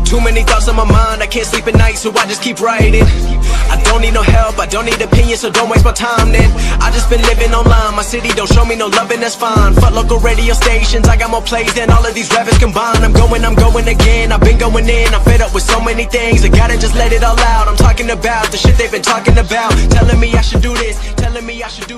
Too many thoughts on my mind, I can't sleep at night, so I just keep writing. I don't need no help, I don't need opinions, so don't waste my time then. I just been living online, my city don't show me no love and that's fine. Fuck local radio stations, I got more plays than all of these rappers combined. I'm going again, I've been going in, I'm fed up with so many things. I gotta just let it all out, I'm talking about the shit they've been talking about. Telling me I should do this, telling me I should do